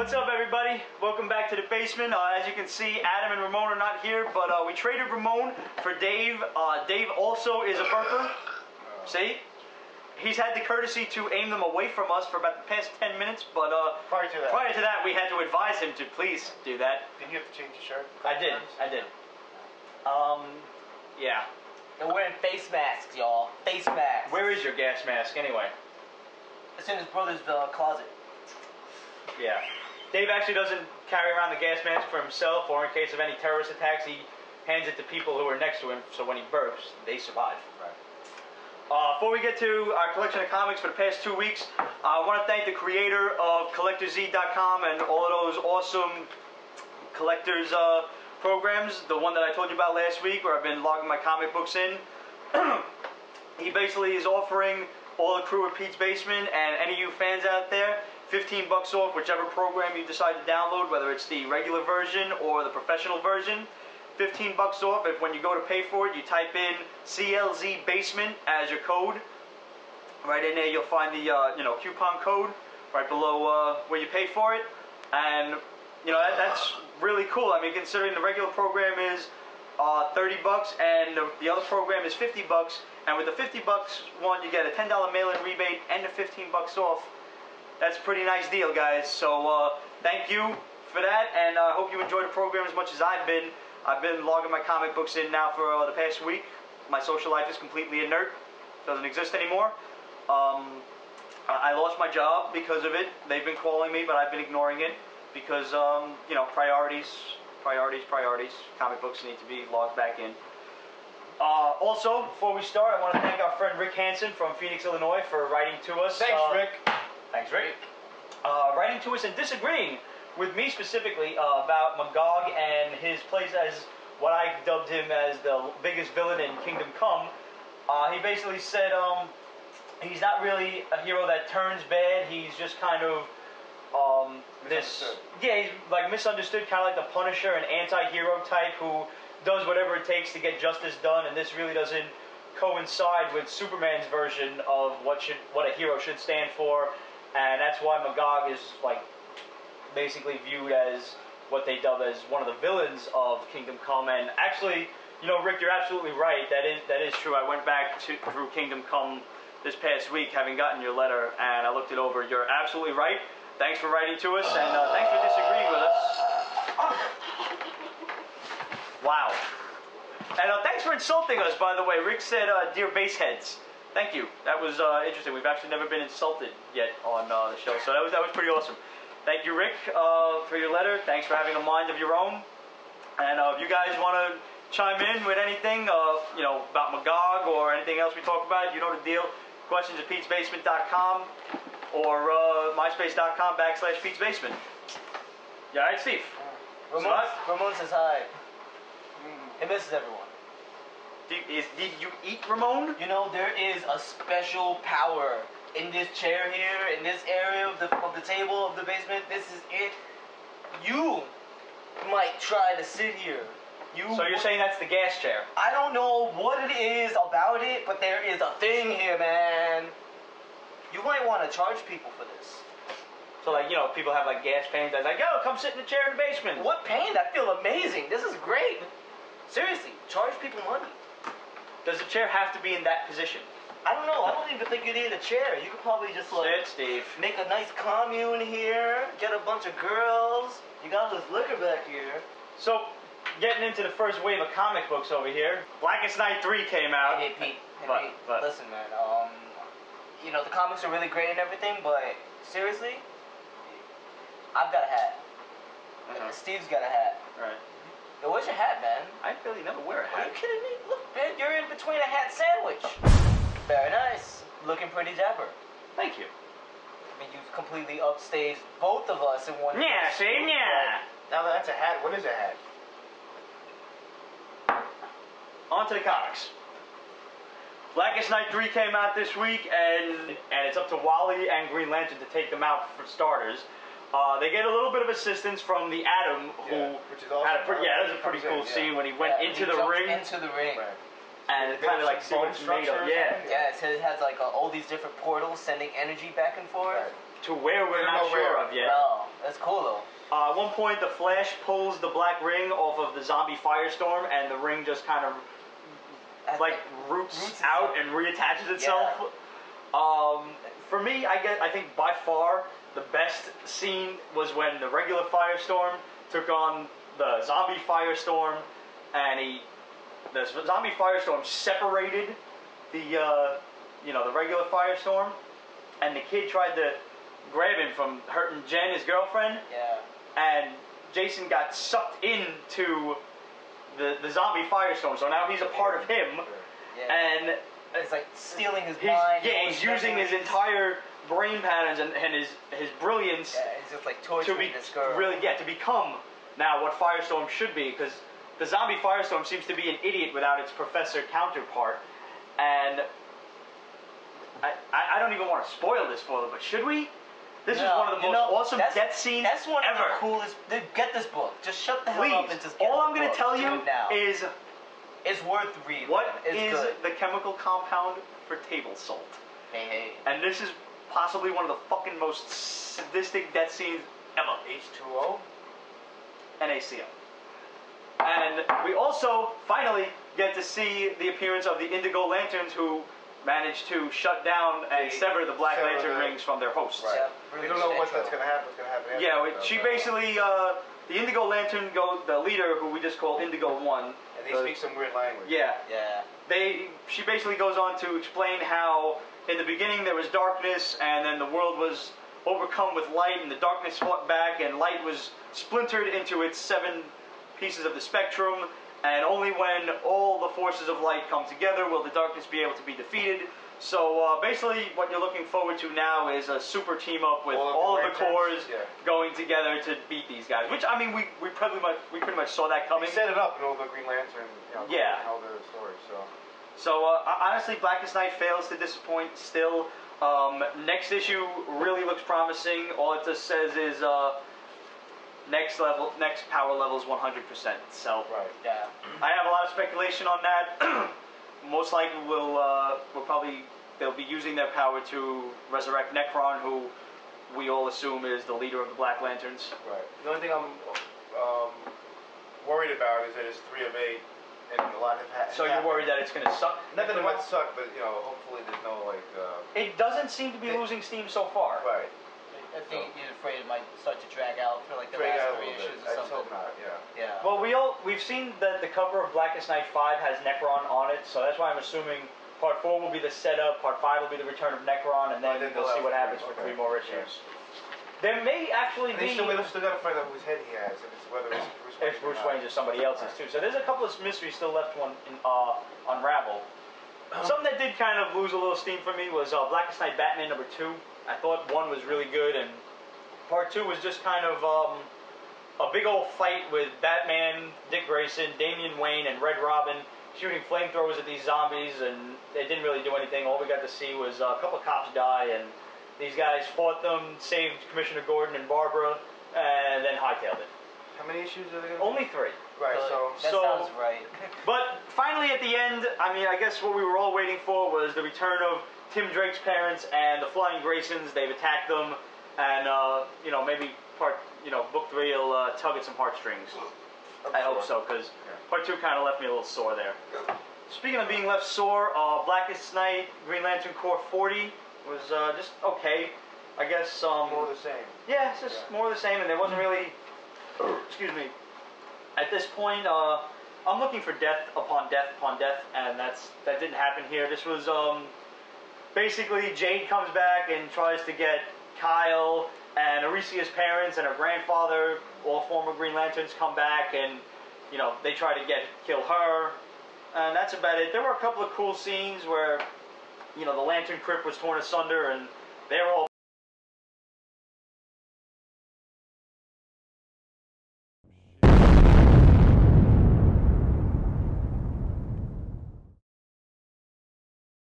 What's up, everybody? Welcome back to the basement. As you can see, Adam and Ramon are not here, but we traded Ramon for Dave. Dave also is a burper. See? He's had the courtesy to aim them away from us for about the past 10 minutes, but prior to that, we had to advise him to please do that. Didn't you have to change your shirt? I did. Yeah. They're wearing face masks, y'all. Face masks. Where is your gas mask, anyway? It's in his brother's closet. Yeah. Dave actually doesn't carry around the gas mask for himself, or in case of any terrorist attacks, he hands it to people who are next to him, so when he burps, they survive. Right. Before we get to our collection of comics for the past 2 weeks, I want to thank the creator of CollectorZ.com and all of those awesome collectors programs. The one that I told you about last week, where I've been logging my comic books in. He basically is offering all the crew at Pete's Basement and any of you fans out there $15 off whichever program you decide to download, whether it's the regular version or the professional version. $15 off if when you go to pay for it, you type in CLZBASEMENT as your code. Right in there you'll find the coupon code right below where you pay for it. And that's really cool. I mean, considering the regular program is $30 and the other program is $50, and with the $50 one you get a $10 mail-in rebate and the $15 off. That's a pretty nice deal, guys. So thank you for that, and I hope you enjoy the program as much as I've been. I've been logging my comic books in now for the past week. My social life is completely inert. Doesn't exist anymore. I lost my job because of it. They've been calling me, but I've been ignoring it because, priorities. Comic books need to be logged back in. Also, before we start, I want to thank our friend Rick Hansen from Phoenix, Illinois for writing to us. Thanks, Rick. Thanks, Rick. Writing to us and disagreeing with me specifically about Magog and his place as what I dubbed him as the biggest villain in Kingdom Come. He basically said he's not really a hero that turns bad. He's just kind of he's like misunderstood, kind of like the Punisher, an anti-hero type who does whatever it takes to get justice done, and this really doesn't coincide with Superman's version of what a hero should stand for. And that's why Magog is like basically viewed as what they dub as one of the villains of Kingdom Come. And actually, Rick, you're absolutely right. That is true. I went back through Kingdom Come this past week, having gotten your letter, and I looked it over. You're absolutely right. Thanks for writing to us, and thanks for disagreeing with us. Wow. And thanks for insulting us, by the way. Rick said, "Dear baseheads." Thank you. That was interesting. We've actually never been insulted yet on the show, so that was pretty awesome. Thank you, Rick, for your letter. Thanks for having a mind of your own. And if you guys want to chime in with anything, about Magog or anything else we talk about, you know the deal. Questions at PetesBasement.com or MySpace.com/PetesBasement. Yeah, right, Steve. Ramon says hi. He misses everyone. Did you eat Ramon? There is a special power in this chair here, in this area of the table of the basement. This is it. You might try to sit here. So you're saying that's the gas chair? I don't know what it is about it, but there is a thing here, man. You might want to charge people for this. So people have like gas pains. I was like, yo, come sit in the chair in the basement. What pain? I feel amazing. This is great. Seriously, charge people money. Does the chair have to be in that position? I don't know. I don't even think you need a chair. You could probably just sit, Steve. Make a nice commune here. Get a bunch of girls. You got all this liquor back here. So, getting into the first wave of comic books over here. Blackest Night 3 came out. Hey, Pete. Listen, man. The comics are really great and everything, but seriously, I've got a hat. Steve's got a hat. Right. Yo, where's your hat, man? I really never wear a hat. Are you kidding me? Look, man, you're in between a hat sandwich. Very nice. Looking pretty dapper. Thank you. I mean, you've completely upstaged both of us in one. Yeah, see? Yeah. Now that's a hat. What is a hat? On to the comics. Blackest Night 3 came out this week, and it's up to Wally and Green Lantern to take them out for starters. They get a little bit of assistance from the Atom, who which is awesome. that was a pretty cool scene when he went into the ring. Into the ring. Right. and kind of like see what it's made of. Yeah. Yeah, it says it has like all these different portals sending energy back and forth. Right. To where we're not sure of yet. No, that's cool though. At one point, the Flash pulls the black ring off of the zombie firestorm, and the ring just kind of like roots out and reattaches itself. Yeah. For me, I think by far the best scene was when the regular firestorm took on the zombie firestorm, and the zombie firestorm separated the the regular firestorm, and the kid tried to grab him from hurting Jen, his girlfriend. Yeah. And Jason got sucked into the zombie firestorm, so now he's a part of him. Yeah. And it's like stealing his mind. Yeah, he's using his entire brain patterns and his brilliance. Yeah, he's just like torturing this girl. To become now what Firestorm should be, because the zombie Firestorm seems to be an idiot without its professor counterpart. And I don't even want to spoil this for them, but should we? This is one of the most awesome death scenes ever. That's one of the coolest. Get this book. Just shut the hell up and just get all I'm going to tell you is it's worth reading. What is the chemical compound for table salt? Hey. And this is possibly one of the fucking most sadistic death scenes ever. H2O? NaCl. And we also finally get to see the appearance of the Indigo Lanterns, who managed to shut down and sever the Black Lantern rings from their hosts. Right. Yeah, we don't know what's going to happen. What's going to happen? Yeah, she basically, the Indigo Lantern, the leader, who we just call Indigo 1. And they speak some weird language. Yeah. Yeah. She basically goes on to explain how in the beginning there was darkness, and then the world was overcome with light, and the darkness fought back, and light was splintered into its 7 pieces of the spectrum. And only when all the forces of light come together will the darkness be able to be defeated. So basically what you're looking forward to now is a super team up with all of the cores going together to beat these guys. Which, I mean, we pretty much saw that coming. They set it up in all the Green Lantern, all the stories, So honestly, Blackest Night fails to disappoint still. Next issue really looks promising. All it just says is next power level is 100%. So yeah, I have a lot of speculation on that. Most likely they'll be using their power to resurrect Necron, who we all assume is the leader of the Black Lanterns. Right. The only thing I'm worried about is that it's 3 of 8, and a lot have happened. So you're worried that it's going to suck? Not that it might suck, but hopefully there's no It doesn't seem to be losing steam so far. Right. I think you're afraid it might start to drag out for like the last 3 issues or something. I hope not. Yeah. Well, we've seen that the cover of Blackest Night 5 has Necron on it, so that's why I'm assuming Part 4 will be the setup, Part 5 will be the return of Necron, and then we'll see what happens for 3 more issues. There may actually be. They've still got to find out whose head he has, and it's whether it's Bruce Wayne's or somebody else's too. So there's a couple of mysteries still left to unravel. Something that did kind of lose a little steam for me was Blackest Night Batman number 2. I thought 1 was really good, and Part 2 was just kind of a big old fight with Batman, Dick Grayson, Damian Wayne, and Red Robin shooting flamethrowers at these zombies, and they didn't really do anything. All we got to see was a couple of cops die, and these guys fought them, saved Commissioner Gordon and Barbara, and then hightailed it. How many issues are there? Only 3. Right, that sounds right. But finally at the end, I mean, I guess what we were all waiting for was the return of Tim Drake's parents and the Flying Graysons. They've attacked them, and maybe book 3 will tug at some heartstrings. I hope so, because Part 2 kind of left me a little sore there. Speaking of being left sore, Blackest Night Green Lantern Corps 40 was just okay. I guess more of the same. Yeah, it's just more of the same, and there wasn't really. Excuse me. At this point, I'm looking for death upon death upon death, and that didn't happen here. This was basically Jade comes back and tries to get Kyle and Aricia's parents and her grandfather, all former Green Lanterns, come back, and they try to kill her, and that's about it. There were a couple of cool scenes where the Lantern Crypt was torn asunder, and they were all